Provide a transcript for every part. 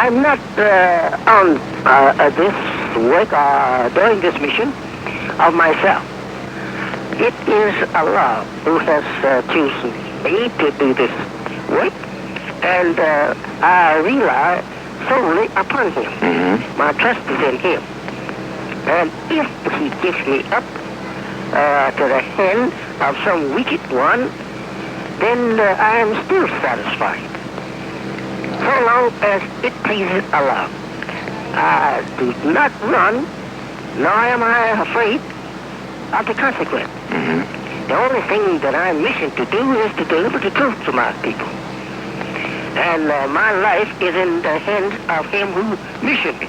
I'm not on this work doing this mission of myself. It is Allah who has chosen me to do this work, and I rely solely upon Him. Mm-hmm. My trust is in Him. And if He gives me up to the hand of some wicked one, then I am still satisfied. So long as it pleases Allah. I do not run, nor am I afraid of the consequence. Mm-hmm. The only thing that I'm wishing to do is to deliver the truth to my people. And my life is in the hands of Him who missioned me.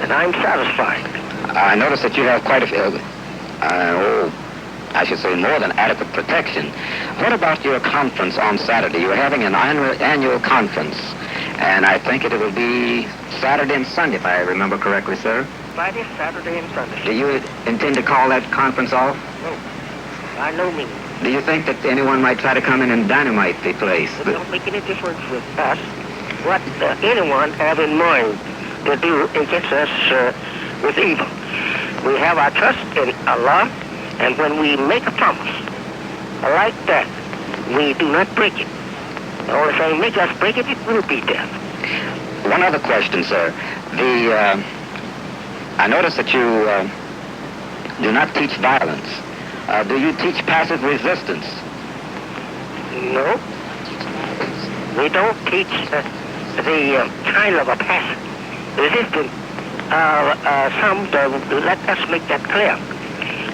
And I'm satisfied. I notice that you have quite a few, I should say more than adequate protection. What about your conference on Saturday? You're having an annual conference, and I think it will be Saturday and Sunday, if I remember correctly, sir. Friday, Saturday, and Sunday. Do you intend to call that conference off? No, by no means. Do you think that anyone might try to come in and dynamite the place? It don't make any difference with us what anyone have in mind to do against us with evil. We have our trust in Allah, and when we make a promise like that, we do not break it. The only thing make us break it, it will be death. One other question, sir. I notice that you do not teach violence. Do you teach passive resistance? No. We don't teach the kind of a passive resistance. Let us make that clear.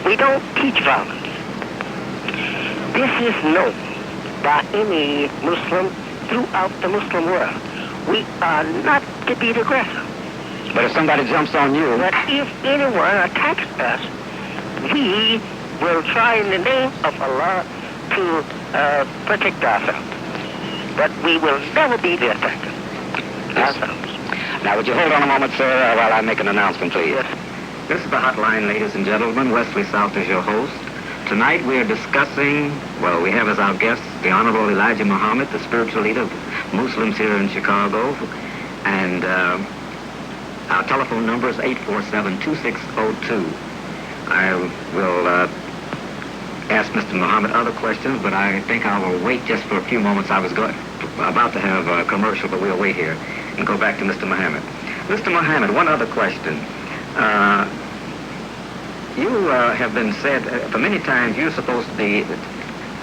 We don't teach violence. This is known by any Muslim throughout the Muslim world. We are not to be the aggressor. But if somebody jumps on you... But if anyone attacks us, we will try in the name of Allah to protect ourselves. But we will never be the attacker ourselves. Now, would you hold on a moment, sir, while I make an announcement, please? Yes. This is the hotline, ladies and gentlemen. Wesley South is your host. Tonight we are discussing, well, we have as our guest the Honorable Elijah Muhammad, the spiritual leader of Muslims here in Chicago. And our telephone number is 847-2602. I will ask Mr. Muhammad other questions, but I think I will wait just for a few moments. I was about to have a commercial, but we'll wait here and go back to Mr. Muhammad. Mr. Muhammad, one other question. You have been said for many times you're supposed to be...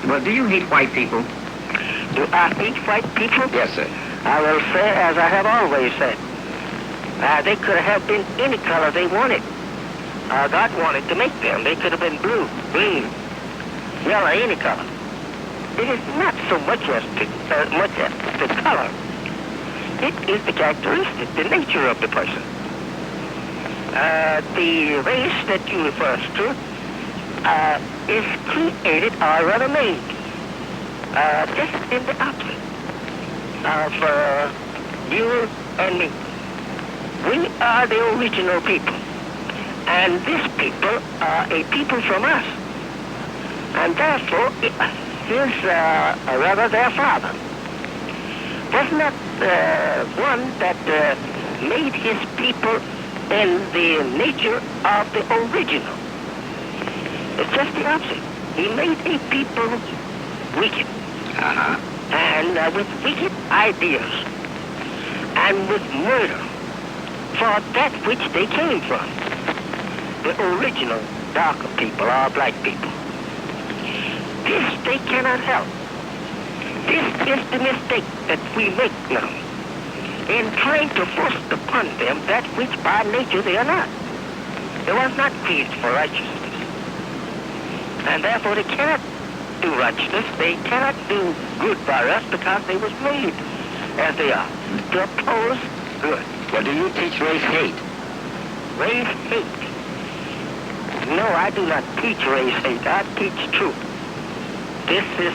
Well, do you hate white people? Do I hate white people? Yes, sir. I will say, as I have always said, they could have been any color they wanted. God wanted to make them. They could have been blue, green, yellow, any color. It is not so much as the color. It is the characteristic, the nature of the person. The race that you refer to is created, or rather made, just in the opposite of you and me. We are the original people, and these people are a people from us, and therefore is rather their father. Was not one that made his people in the nature of the original. It's just the opposite. He made a people wicked. Uh-huh. And with wicked ideas. And with murder for that which they came from. The original darker people or black people. This they cannot help. This is the mistake that we make now, in trying to force upon them that which by nature they are not. They was not created for righteousness. And therefore they cannot do righteousness. They cannot do good by us because they was made as they are, to oppose good. Well, do you teach race hate? Race hate? No, I do not teach race hate. I teach truth. This is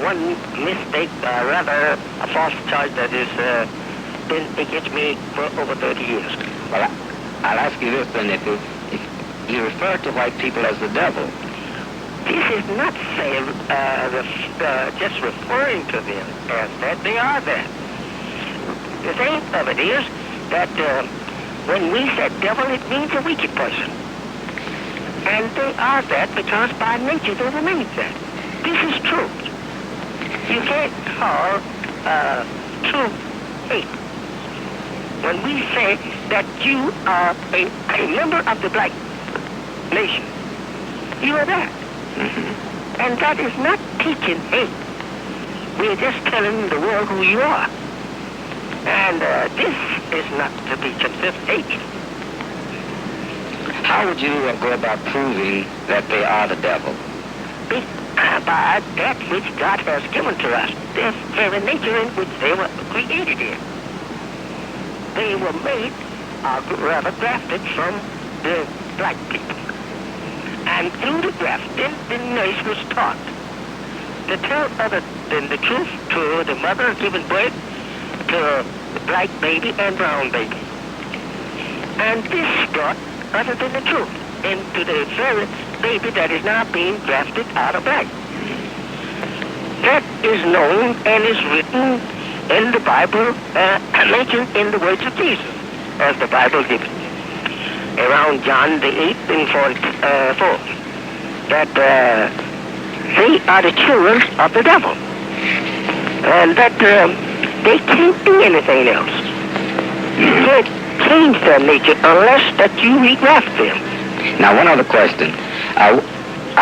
one mistake, rather a false charge that has been against me for over 30 years. Well, I'll ask you this then. If you refer to white people as the devil... This is not saying, just referring to them as that. They are that. The thing of it is that when we said devil, it means a wicked person. And they are that because by nature they were made that. This is truth. You can't call truth hate. When we say that you are a member of the black nation, you are that. Mm-hmm. And that is not teaching hate. We're just telling the world who you are. And this is not to be considered hate. How would you go about proving that they are the devil? By that which God has given to us, their very nature in which they were created in. They were made, or rather grafted from the black people. And through the grafting, the nation was taught to tell other than the truth to the mother giving birth to the black baby and brown baby. And this brought other than the truth into the very baby that is now being grafted out of black. That is known and is written in the Bible, mentioned in the words of Jesus, as the Bible gives it. Around John the 8th and 44, that they are the children of the devil, and that they can't do anything else. You can't change their nature unless that you regraft them. Now, one other question. I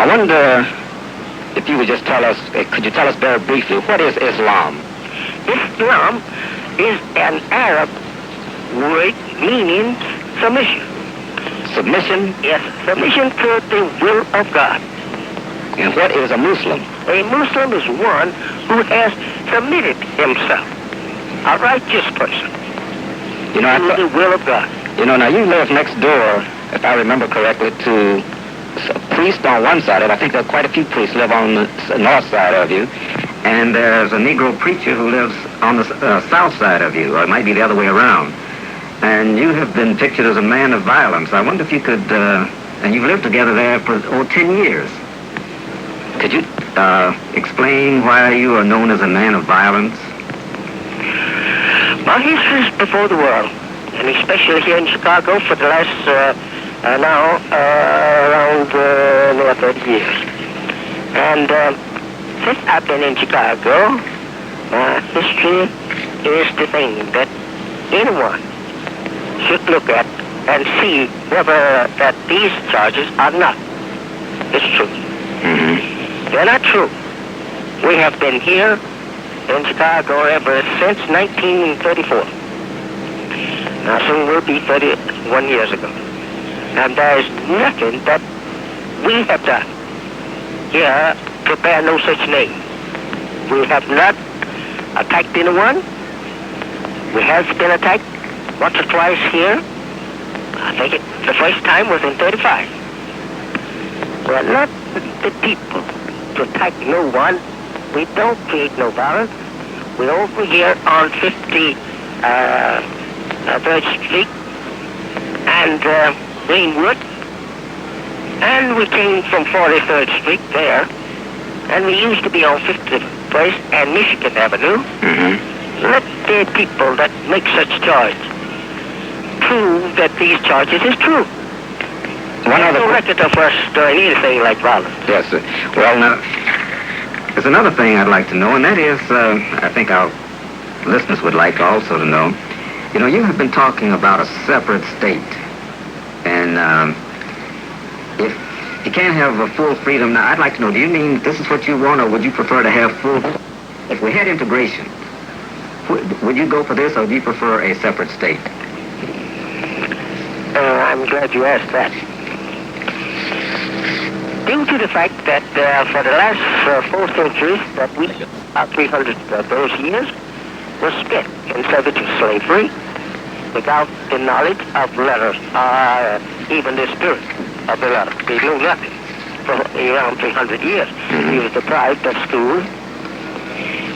wonder if you would just tell us, could you tell us very briefly, what is Islam? Islam is an Arab word meaning submission. Submission? Yes, submission to the will of God. And what is a Muslim? A Muslim is one who has submitted himself, a righteous person, You know, to the will of God. You know, now you live next door, if I remember correctly, to a priest on one side of it. I think there are quite a few priests live on the north side of you. And there's a Negro preacher who lives on the south side of you, or it might be the other way around. And you have been pictured as a man of violence. I wonder if you could, and you've lived together there for 10 years. Could you explain why you are known as a man of violence? My history is before the world, and especially here in Chicago for the last now around near 30 years. And since I've been in Chicago, my history is the thing that anyone should look at and see whether that these charges are not. It's true. Mm-hmm. They're not true. We have been here in Chicago ever since 1934. Now soon will be 31 years ago. And there's nothing that we have done here to bear no such name. We have not attacked anyone. We have been attacked once or twice here. I think the first time was in 35. We're not the people to attack no one. We don't create no violence. We're over here on 53rd Street and Greenwood, and we came from 43rd Street there, and we used to be on 51st and Michigan Avenue. Mm-hmm. Let the people that make such charge prove that these charges is true. There's no record of us doing anything like violence. Yes, sir. Well, now, there's another thing I'd like to know, and that is, I think our listeners would like also to know. You know, you have been talking about a separate state, and if you can't have a full freedom, now I'd like to know, do you mean this is what you want, or would you prefer to have full? If we had integration, would you go for this, or do you prefer a separate state? I'm glad you asked that. Due to the fact that for the last 4 centuries that we, 300 of those years, was spent in servitude slavery without the knowledge of letters, even the spirit of the letter. We knew nothing for around 300 years. We were deprived of school.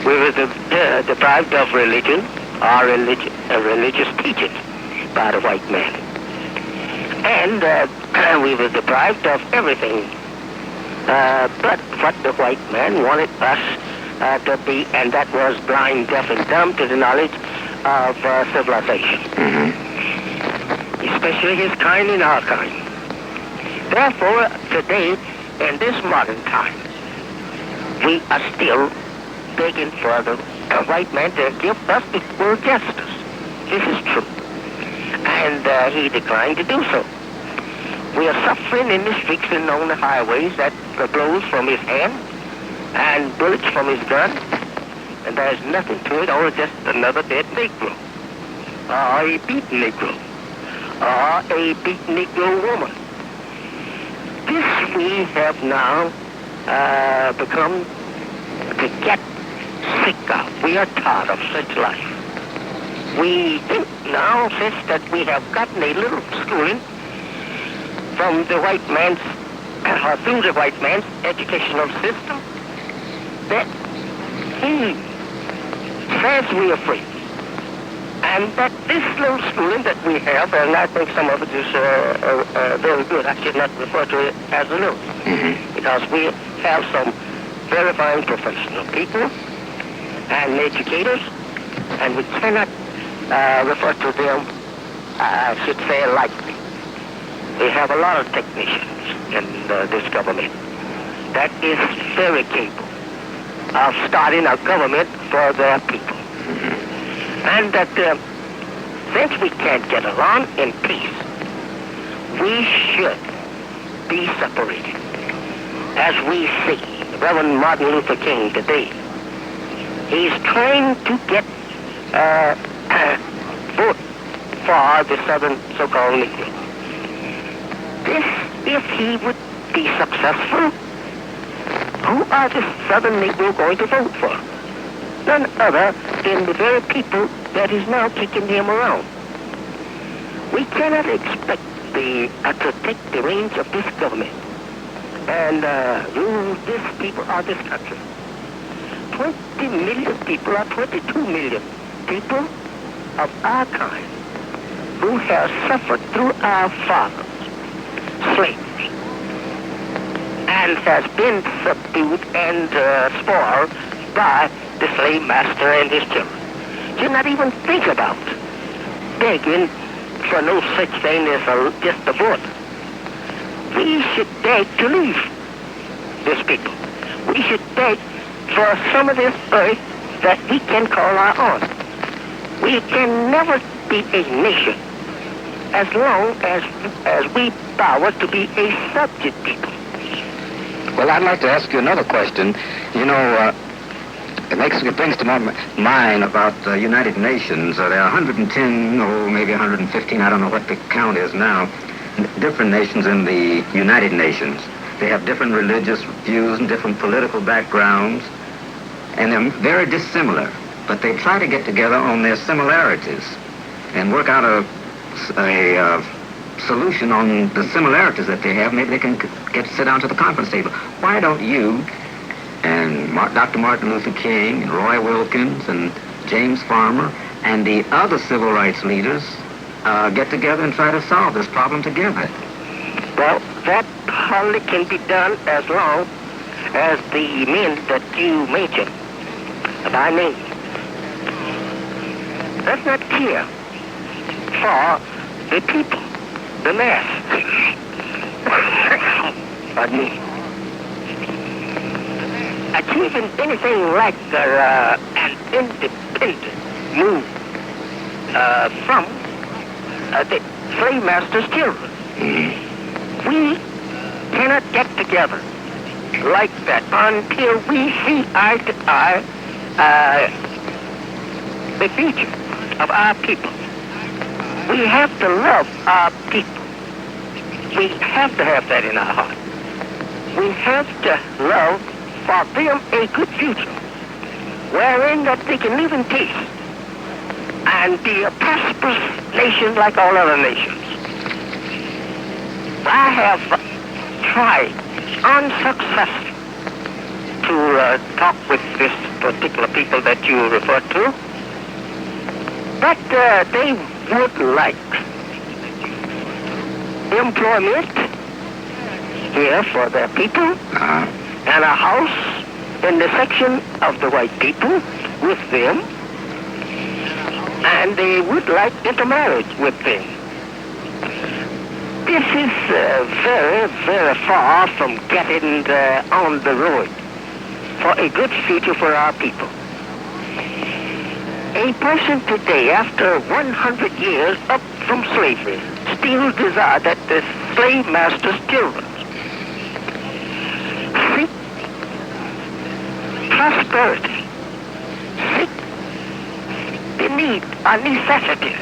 We were deprived of religion, or religious teaching by the white man. And we were deprived of everything but what the white man wanted us to be, and that was blind, deaf, and dumb to the knowledge of civilization, especially his kind and our kind. Therefore, today, in this modern time, we are still begging for the white man to give us equal justice. This is true. And he declined to do so. We are suffering in the streets and on the highways at the blows from his hand and bullets from his gun, and there's nothing to it, or just another dead Negro, or a beaten Negro, or a beaten Negro woman. This we have now become to get sick of. We are tired of such life. We think now, since that we have gotten a little schooling from the white man's, or through the white man's educational system, that he says we are free. And that this little schooling that we have, and I think some of it is very good, I should not refer to it as a little, because we have some very fine professional people and educators, and we cannot refer to them, I should say, lightly. We have a lot of technicians in this government that is very capable of starting a government for their people. And that since we can't get along in peace, we should be separated. As we see Reverend Martin Luther King today, he's trying to get vote for the Southern so-called Negro. This, if he would be successful, who are the Southern Negro going to vote for? None other than the very people that is now kicking him around. We cannot expect to take the reins of this government and rule this people or this country. 20 million people or 22 million people of our kind who have suffered through our fathers, slaves, and has been subdued and spoiled by the slave master and his children. Do not even think about begging for no such thing as just a vote. We should beg to leave this people. We should beg for some of this earth that we can call our own. We can never be a nation as long as we bow to be a subject people. Well, I'd like to ask you another question. You know, it brings to my mind about the United Nations. There are 110, or maybe 115, I don't know what the count is now, different nations in the United Nations. They have different religious views and different political backgrounds, and they're very dissimilar. But they try to get together on their similarities and work out a solution on the similarities that they have. Maybe they can sit down to the conference table. Why don't you and Dr. Martin Luther King and Roy Wilkins and James Farmer and the other civil rights leaders get together and try to solve this problem together? Well, that hardly can be done as long as the men that you mentioned by name does not care for the people, the mass. Pardon me. Achieving anything like an independent move from the slave master's children. We cannot get together like that until we see eye to eye the future of our people. We have to love our people. We have to have that in our heart. We have to love for them a good future, wherein that they can live in peace and be a prosperous nation like all other nations. I have tried unsuccessfully to talk with this particular people that you refer to, but they would like employment here for their people and a house in the section of the white people with them and they would like intermarriage with them. This is very, very far from getting on the road for a good future for our people. A person today, after 100 years up from slavery, still desires that the slave master's children seek prosperity, seek the need or necessity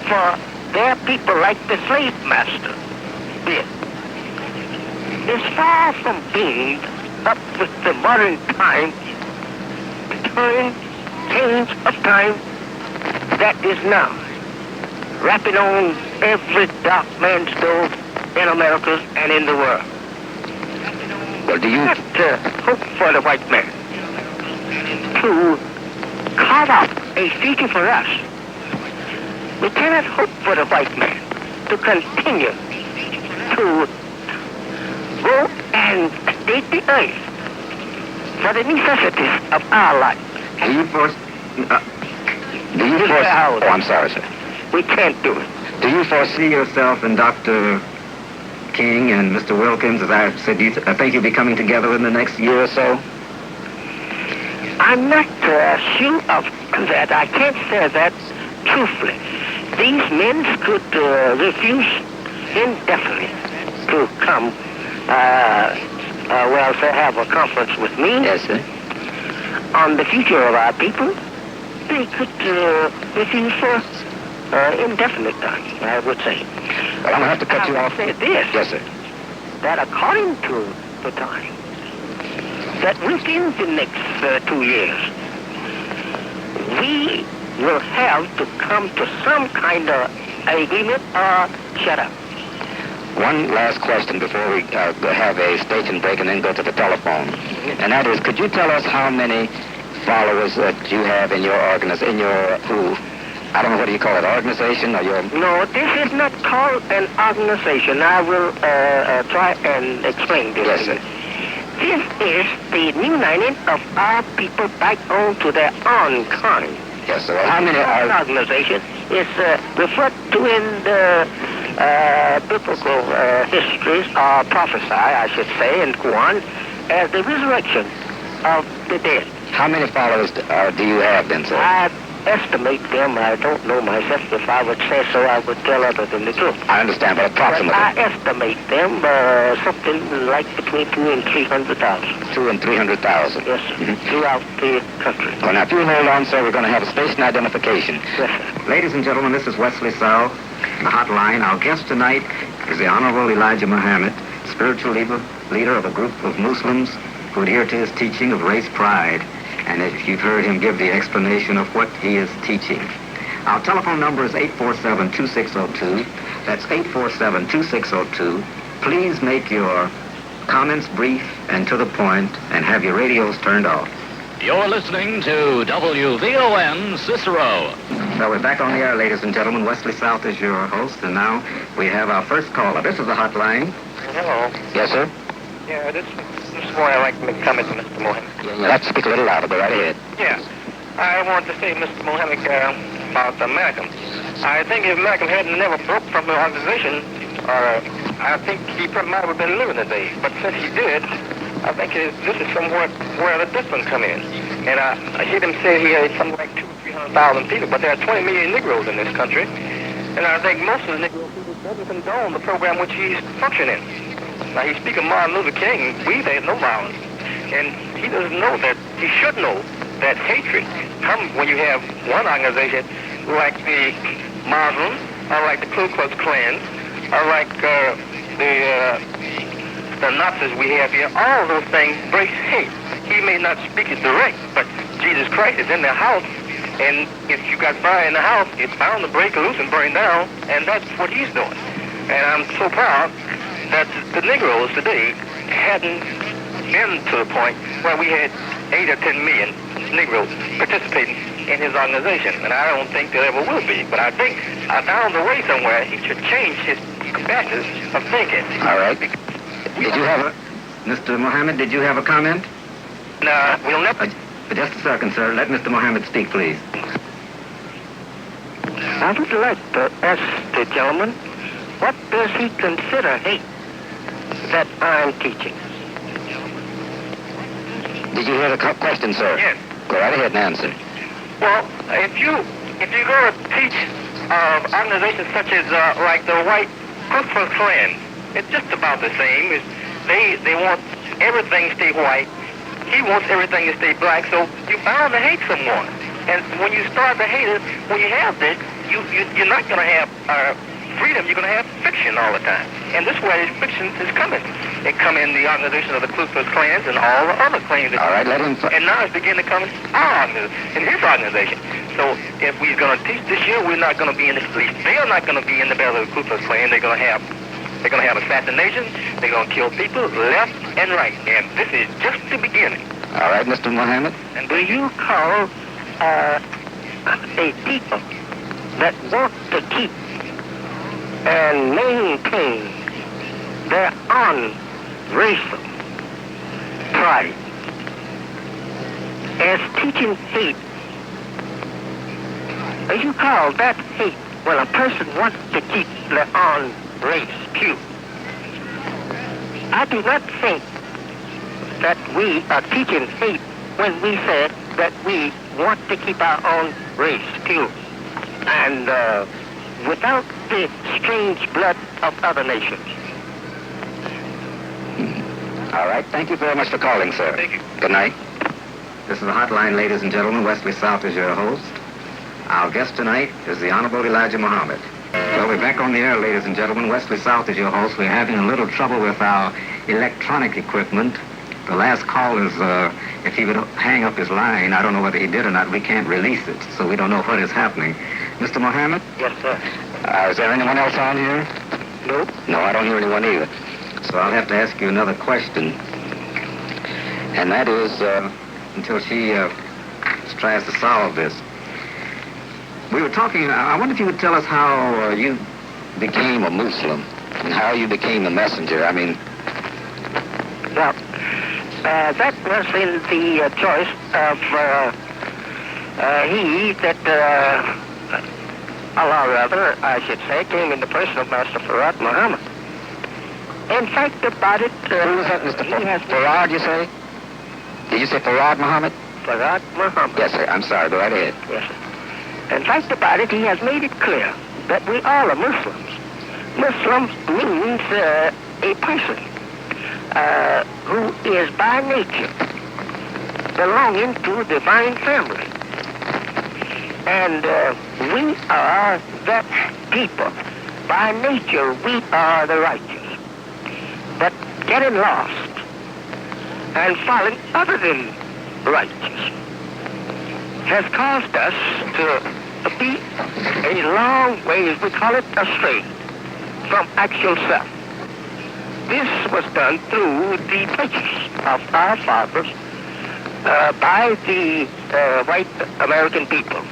for their people like the slave master did. It's far from being up with the modern time, change of time that is now, wrapping on every dark man's door in America and in the world. Well, do you not hope for the white man to carve out a future for us? We cannot hope for the white man to continue to go and take the earth for the necessities of our life. Do you force... Oh, I'm sorry, sir. We can't do it. Do you foresee yourself and Dr. King and Mr. Wilkins, as I said, I think you'll be coming together in the next year or so? I'm not sure of that. I can't say that truthfully. These men could refuse indefinitely to come, to have a conference with me. Yes, sir. On the future of our people. They could refuse for indefinite time, I would say. Well, I'm going to have to cut you off. Say this. Yes, sir. That according to the time, that within the next 2 years, we will have to come to some kind of agreement or shut up. One last question before we have a station break and then go to the telephone. And that is, could you tell us how many followers that you have in your organization, I don't know, what do you call it, organization or your... No, this is not called an organization. I will try and explain this. Yes, sir. This is the uniting of our people back onto their own kind. Yes, sir. Well, how many are... organization is referred to in the biblical histories, or prophesy, I should say, in Qur'an, as the resurrection of the dead. How many followers do you have then, sir? I estimate them. I don't know myself. If I would say so, I would tell other than the truth. I understand, but approximately. But I estimate them something like between 200,000 and 300,000. 200,000 and 300,000. Yes, sir. Throughout the country. Well, now, if you hold on, sir, we're going to have a station identification. Yes, sir. Ladies and gentlemen, this is Wesly South, the hotline. Our guest tonight is the Honorable Elijah Muhammad, spiritual leader of a group of Muslims who adhere to his teaching of race pride. And if you've heard him give the explanation of what he is teaching. Our telephone number is 847-2602. That's 847-2602. Please make your comments brief and to the point, and have your radios turned off. You're listening to WVON Cicero. So we're back on the air, ladies and gentlemen. Wesly South is your host, and now we have our first caller. This is the hotline. Hello. Yes, sir? Yeah, this morning I'd like to make a comment to Mr. Mohammed. You'll have to speak a little louder. Go right ahead. Yeah. I want to say, Mr. Mohammed, about Malcolm. I think if Malcolm hadn't never broke from the organization, I think he might have been living today. But since he did, I think this is somewhat where the difference come in. And I hear them say he had something like 200,000 or 300,000 people, but there are 20 million Negroes in this country. And I think most of the Negroes doesn't condone the program which he's functioning. Now, he's speaking of Martin Luther King. There's no violence. And he doesn't know that, he should know that hatred comes when you have one organization like the Muslims, or like the Ku Klux Klan, or like the Nazis we have here. All those things break hate. He may not speak it direct, but Jesus Christ is in the house. And if you got fire in the house, it's bound to break loose and burn down, and that's what he's doing. And I'm so proud that the Negroes today hadn't been to the point where we had 8 or 10 million Negroes participating in his organization. And I don't think there ever will be. But I think down the way somewhere, he should change his methods of thinking. All right. Did you have Mr. Mohammed, did you have a comment? No, we'll never... Just a second, sir. Let Mr. Mohammed speak, please. I would like to ask the gentleman, what does he consider hate that I'm teaching? Did you hear the question, sir? Yes. Go right ahead and answer. Well, if you go to teach organizations such as like the white Ku Klux Klan, it's just about the same. They want everything to stay white. He wants everything to stay black. So you're bound to hate someone. And when you start to hate it, when you have this, you're not going to have freedom. You're going to have fiction all the time. And this way, fiction is coming. It come in the organization of the Ku Klux Klans and all the other clans. All right, let him... And now it's beginning to come in his organization. So if we're going to teach this year, we're not going to be in the police. They are not going to be in the belly of the Ku Klux Klan. They're going to have assassinations. They're going to kill people left and right. And this is just the beginning. All right, Mr. Muhammad. And do you call a people that want to keep and maintain their own racial pride as teaching hate? Do you call that hate when a person wants to keep their own race pure? I do not think that we are teaching hate when we said that we want to keep our own race pure and without the strange blood of other nations. All right, thank you very much for calling, sir. Thank you. Good night. This is the hotline, ladies and gentlemen. Wesly South is your host. Our guest tonight is the Honorable Elijah Muhammad. Well, we're back on the air, ladies and gentlemen. Wesly South is your host. We're having a little trouble with our electronic equipment. The last call is, if he would hang up his line, I don't know whether he did or not, we can't release it, so we don't know what is happening. Mr. Muhammad? Yes, sir. Is there anyone else on here? No. No, I don't hear anyone either. So I'll have to ask you another question. And that is, until she tries to solve this. We were talking, I wonder if you would tell us how you became a Muslim and how you became a messenger. I mean... Well, that was in the choice of he that, Allah rather, I should say, came in the person of Master Farad Muhammad. In fact, about it... Who was that, Mr. Farad, you say? Did you say Farad Muhammad? Farad Muhammad. Yes, sir. I'm sorry. Go right ahead. Yes, sir. In fact, about it, he has made it clear that we all are Muslims. Muslims means a person who is by nature belonging to divine family. And we are that people. By nature, we are the righteous. But getting lost and following other than righteous has caused us to be a long ways, we call it astray, from actual self. This was done through the preachers of our fathers by the white American people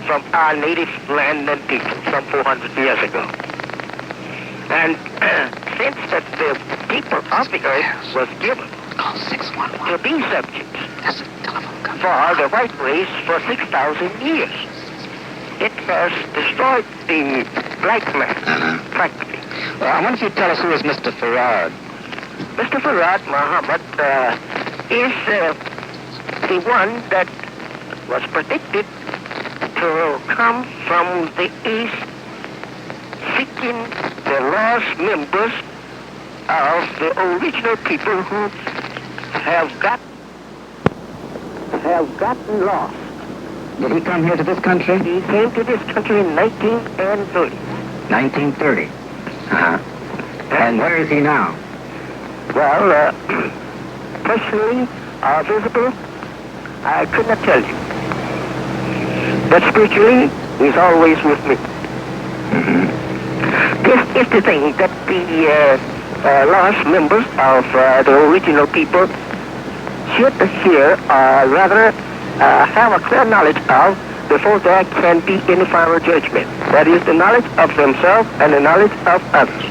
from our native land and people some 400 years ago. And since that the people of the earth was given to be subjects for the white race for 6,000 years, it has destroyed the black man, practically. Well, I wonder if you'd tell us who is Mr. Farad. Mr. Farad Muhammad is the one that was predicted to come from the east, seeking the lost members of the original people who have gotten lost. Did he come here to this country? He came to this country in 1930. 1930. Uh-huh. And where is he now? Well, personally, visible, I could not tell you. But spiritually, he's always with me. This is the thing that the lost members of the original people should hear, rather have a clear knowledge of before there can be any final judgment. That is the knowledge of themselves and the knowledge of others.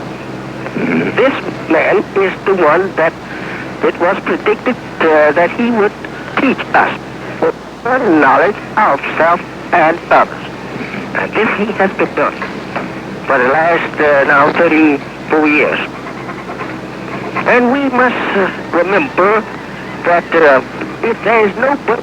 This man is the one that it was predicted that he would teach us the knowledge of self and others. And this has been done for the last now 34 years. And we must remember that if there is no but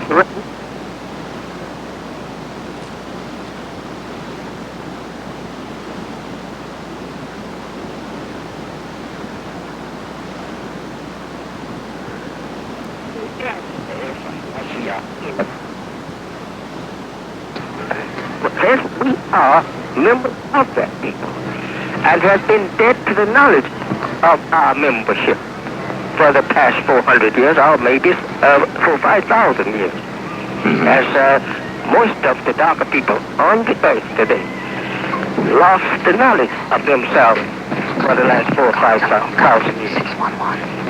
we are members of that people and have been dead to the knowledge of our membership for the past 400 years, or maybe 5,000 years. As most of the darker people on the earth today lost the knowledge of themselves for the last 4 or 5,000 years.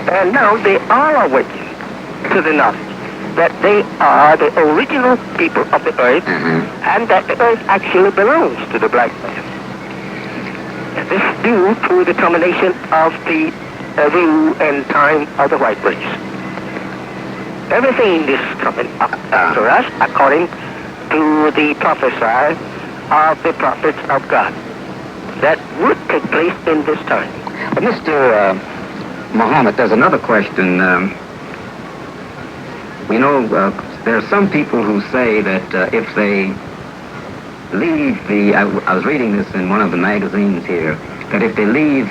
And now they are awakening to the knowledge that they are the original people of the earth, and that the earth actually belongs to the black man. And this is due to the termination of the rule and time of the white race. Everything is coming up after us according to the prophecy of the prophets of God that would take place in this time. But Mr. Muhammad, there's another question. We know there are some people who say that if they leave I was reading this in one of the magazines here, that if they leave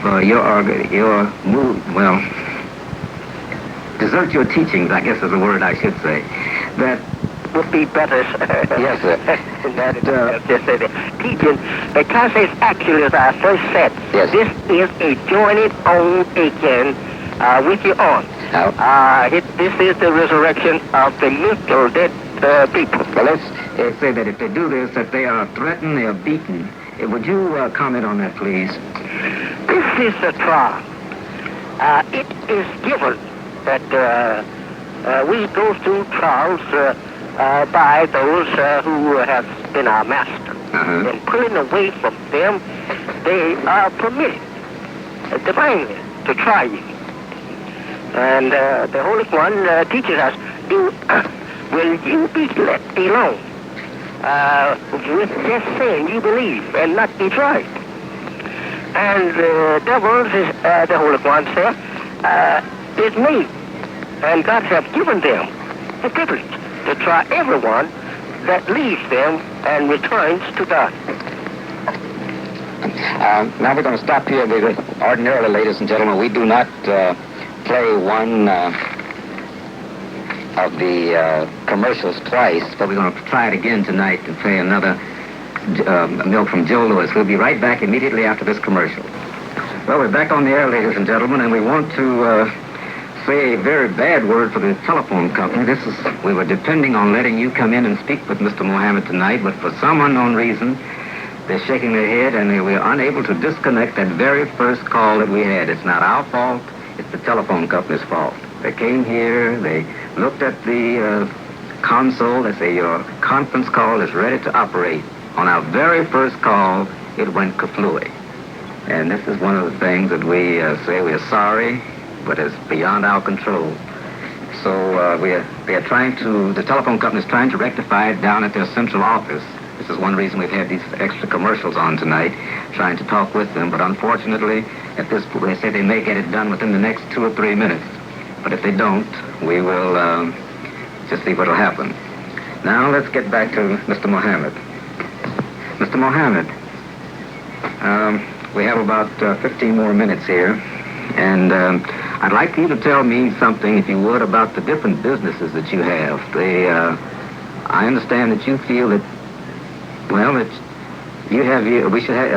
desert your teachings, I guess is the word I should say, that would be better. Yes, sir. Just say the teaching, because it's actually, as I first said, yes, this is a joining on again with your own. This is the resurrection of the mental dead people. Well, let's say that if they do this, that they are threatened, they are beaten. Would you comment on that, please? This is a trial. It is given that we go through trials by those who have been our master. And pulling away from them, they are permitted divinely to try you. And the Holy One teaches us, will you be let alone with just saying you believe and not be tried? And the devils, the Holy One said, is me. And God has given them the privilege to try everyone that leaves them and returns to God. Now we're going to stop here. Ordinarily, ladies and gentlemen, we do not play one of the commercials twice, but we're going to try it again tonight to play another milk from Joe Louis. We'll be right back immediately after this commercial. Well, we're back on the air, ladies and gentlemen, and we want to say a very bad word for the telephone company. We were depending on letting you come in and speak with Mr. Mohammed tonight, but for some unknown reason, they're shaking their head, and we were unable to disconnect that very first call that we had. It's not our fault. It's the telephone company's fault. They came here, they looked at the console, they say your conference call is ready to operate. On our very first call, it went kaflooey. And this is one of the things that we say we are sorry, but it's beyond our control. So the telephone company is trying to rectify it down at their central office. This is one reason we've had these extra commercials on tonight, trying to talk with them. But unfortunately, at this point, they say they may get it done within the next 2 or 3 minutes. But if they don't, we will just see what will happen. Now, let's get back to Mr. Mohammed. Mr. Mohammed, we have about 15 more minutes here. And I'd like you to tell me something, if you would, about the different businesses that you have. I understand that you feel that, well, that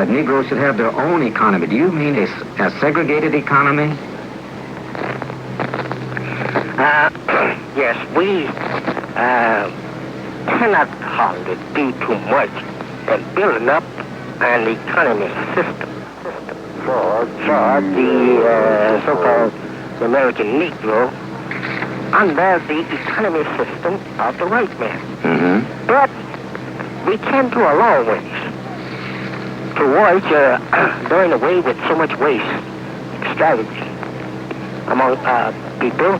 Negroes should have their own economy. Do you mean a segregated economy? Yes, we cannot hardly do too much in building up an economy system for the so-called American Negro under the economy system of the white man. But we can do a long ways towards doing away with so much waste, extravagance among people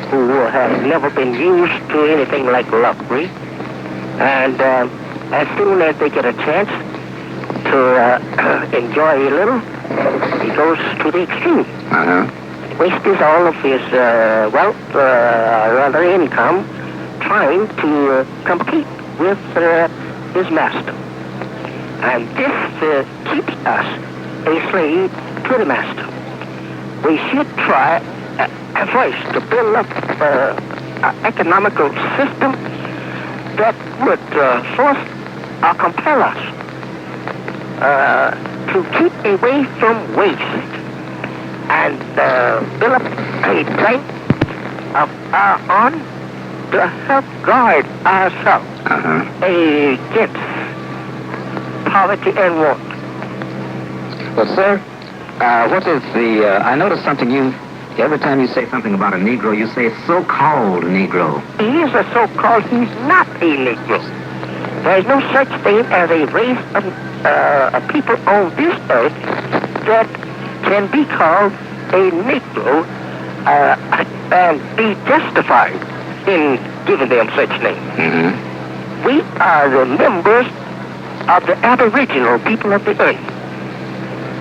who have never been used to anything like luxury. And as soon as they get a chance, to enjoy a little, he goes to the extreme. Wastes all of his wealth, rather income, trying to compete with his master. And this keeps us a slave to the master. We should try first to build up an economical system that would force or compel us to keep away from waste and build up a bank of our own to help guard ourselves against poverty and want. Well, sir, what is the... I noticed something every time you say something about a Negro, you say so-called Negro. He is a so-called, he's not a Negro. There's no such thing as a race of people on this earth that can be called a Negro and be justified in giving them such names. We are the members of the aboriginal people of the earth.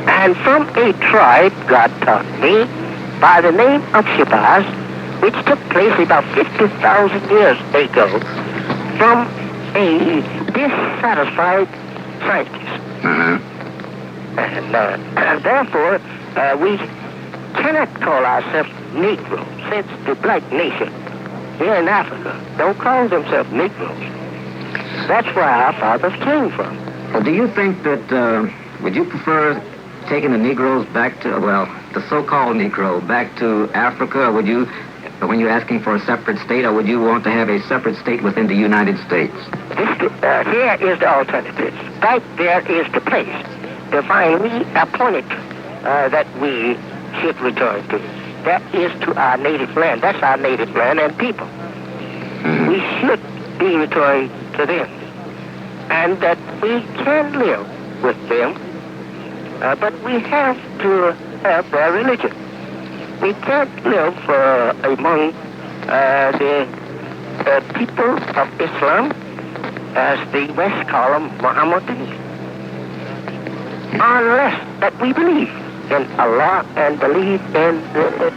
And from a tribe, God taught me, by the name of Shabazz, which took place about 50,000 years ago, from a dissatisfied scientist. And therefore, we cannot call ourselves Negro, since the black nation here in Africa don't call themselves Negroes. That's where our fathers came from. Well, do you think that, would you prefer taking the Negroes back to, well, the so-called Negro back to Africa, or would you, when you're asking for a separate state, or would you want to have a separate state within the United States? Here is the alternative. Right there is the place to find we appointed that we should return to. That is to our native land. That's our native land and people. We should be returned to them. And that we can live with them, but we have to have their religion. We can't live among the people of Islam, as the West call them, Mohammedans, unless that we believe in Allah and believe in the